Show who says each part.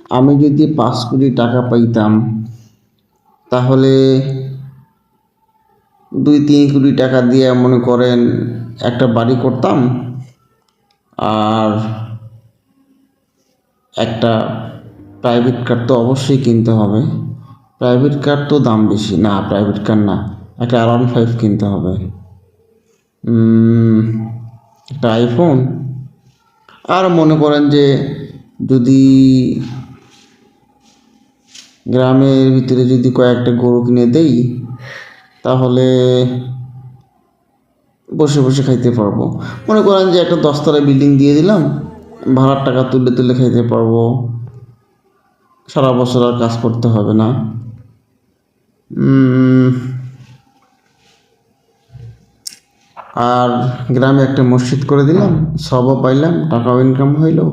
Speaker 1: আমি যদি 5 কোটি টাকা পাইতাম তাহলে 2-3 কোটি টাকা দিয়ে মনে করেন একটা বাড়ি করতাম, আর একটা প্রাইভেট কার তো অবশ্যই কিনতে হবে। প্রাইভেট কার তো দাম বেশি না, প্রাইভেট কার না, একটা R15 কিনতে হবে। একটা আইফোন, আর মনে করেন যে যদি গ্রামের ভিতরে যদি কয়েকটা গরু কিনে দেই তাহলে বসে বসে খাইতে পারবো। মনে করেন যে একটা 10 তলা বিল্ডিং দিয়ে দিলাম, ভাড়ার টাকা তুলে তুলে খাইতে পারবো, সারা বছর আর কাজ করতে হবে না। আর গ্রামে একটা মসজিদ করে দিলাম, সবও পাইলাম, টাকাও ইনকাম হইলো।